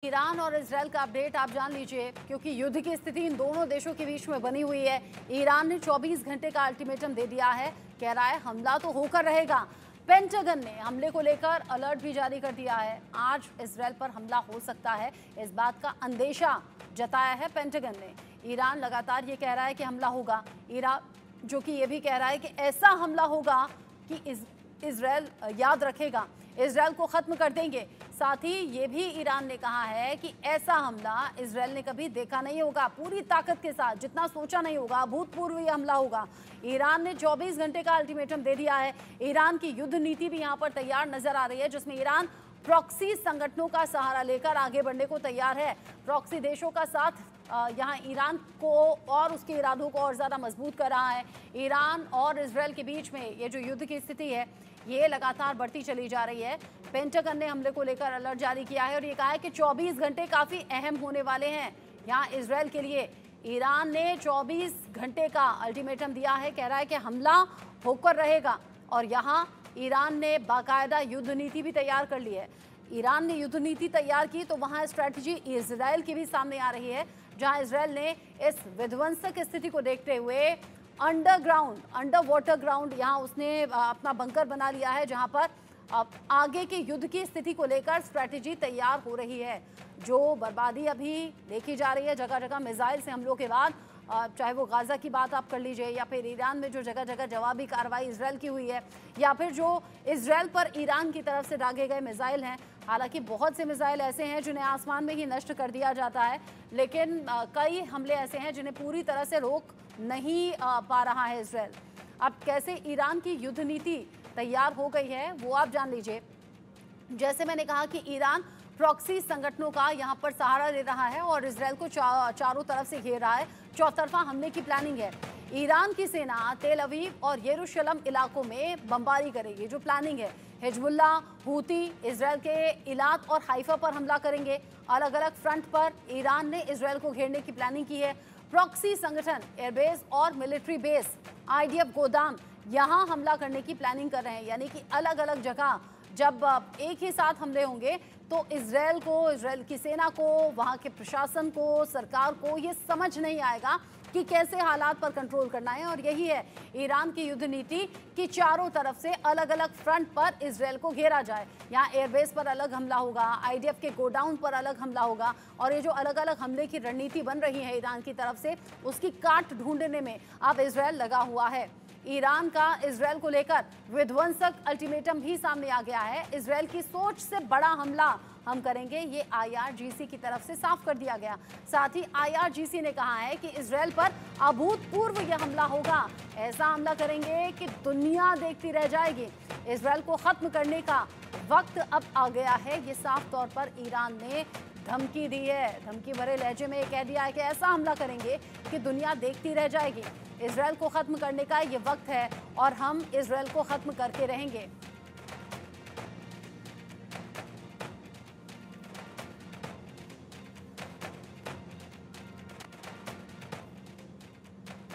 Iran और Israel का update आप जान लीजिए, क्योंकि युद्ध की स्थिति इन दोनों देशों के बीच में बनी हुई है। ईरान ने 24 घंटे का अल्टीमेटम दे दिया है, कह रहा है हमला तो होकर रहेगा। पेंटागन ने हमले को लेकर अलर्ट भी जारी कर दिया है। आज इजरायल पर हमला हो सकता है, इस बात का अंदेशा जताया है पेंटागन ने। ईरान लगातार ये कह रहा है कि हमला होगा। ईरान जो कि ये भी कह रहा है कि ऐसा हमला होगा कि इजरायल याद रखेगा, इजरायल को खत्म कर देंगे। साथ ही ये भी ईरान ने कहा है कि ऐसा हमला इजरायल ने कभी देखा नहीं होगा, पूरी ताकत के साथ, जितना सोचा नहीं होगा, अभूतपूर्व ये हमला होगा। ईरान ने 24 घंटे का अल्टीमेटम दे दिया है। ईरान की युद्ध नीति भी यहाँ पर तैयार नजर आ रही है, जिसमें ईरान प्रॉक्सी संगठनों का सहारा लेकर आगे बढ़ने को तैयार है। प्रॉक्सी देशों का साथ यहाँ ईरान को और उसके इरादों को और ज़्यादा मजबूत कर रहा है। ईरान और इजरायल के बीच में ये जो युद्ध की स्थिति है, ये लगातार बढ़ती चली जा रही है। पेंटागन ने हमले को लेकर अलर्ट जारी किया है और ये कहा है कि 24 घंटे काफ़ी अहम होने वाले हैं यहाँ इजरायल के लिए। ईरान ने 24 घंटे का अल्टीमेटम दिया है, कह रहा है कि हमला होकर रहेगा। और यहाँ ईरान ने बाकायदा युद्ध नीति भी तैयार कर ली है। ईरान ने युद्ध नीति तैयार की तो वहाँ स्ट्रैटेजी इजरायल की भी सामने आ रही है, जहाँ इजरायल ने इस विध्वंसक स्थिति को देखते हुए अंडर वाटर ग्राउंड यहाँ उसने अपना बंकर बना लिया है, जहाँ पर आगे के युद्ध की स्थिति को लेकर स्ट्रैटेजी तैयार हो रही है। जो बर्बादी अभी देखी जा रही है जगह जगह मिसाइल से हमलों के बाद, चाहे वो गाज़ा की बात आप कर लीजिए, या फिर ईरान में जो जगह जगह जवाबी कार्रवाई इजरायल की हुई है, या फिर जो इजरायल पर ईरान की तरफ से दागे गए मिसाइल हैं। हालांकि बहुत से मिसाइल ऐसे हैं जिन्हें आसमान में ही नष्ट कर दिया जाता है, लेकिन कई हमले ऐसे हैं जिन्हें पूरी तरह से रोक नहीं पा रहा है इजरायल। अब कैसे ईरान की युद्ध नीति तैयार हो गई है वो आप जान लीजिए। जैसे मैंने कहा कि ईरान प्रॉक्सी संगठनों का यहाँ पर सहारा ले रहा है और इजरायल को चारों तरफ से घेर रहा है। चौतरफा हमले की प्लानिंग है। ईरान की सेना तेल अवीव और यरूशलेम इलाकों में बमबारी करेगी, जो प्लानिंग है। हिजबुल्ला, हूती इजरायल के इलाक और हाइफा पर हमला करेंगे। अलग अलग फ्रंट पर ईरान ने इजरायल को घेरने की प्लानिंग की है। प्रॉक्सी संगठन एयरबेस और मिलिट्री बेस, आईडीएफ गोदाम, यहाँ हमला करने की प्लानिंग कर रहे हैं। यानी कि अलग अलग जगह जब एक ही साथ हमले होंगे तो इजरायल को, इजरायल की सेना को, वहाँ के प्रशासन को, सरकार को ये समझ नहीं आएगा कि कैसे हालात पर कंट्रोल करना है। और यही है ईरान की युद्ध नीति कि चारों तरफ से अलग अलग फ्रंट पर इजरायल को घेरा जाए। यहाँ एयरबेस पर अलग हमला होगा, आईडीएफ के गोडाउन पर अलग हमला होगा। और ये जो अलग अलग हमले की रणनीति बन रही है ईरान की तरफ से, उसकी काट ढूंढने में अब इजरायल लगा हुआ है। ईरान का इजरायल को लेकर विध्वंसक अल्टीमेटम भी सामने आ गया है। इजरायल की सोच से बड़ा हमला हम करेंगे, ये आईआरजीसी की तरफ से साफ कर दिया गया। साथ ही आईआरजीसी ने कहा है कि इजरायल पर अभूतपूर्व यह हमला होगा। ऐसा हमला करेंगे कि दुनिया देखती रह जाएगी। इजरायल को खत्म करने का वक्त अब आ गया है, ये साफ तौर पर ईरान ने धमकी दी है। धमकी भरे लहजे में कह दिया है कि ऐसा हमला करेंगे कि दुनिया देखती रह जाएगी। इजरायल को खत्म करने का ये वक्त है और हम इजरायल को खत्म करके रहेंगे।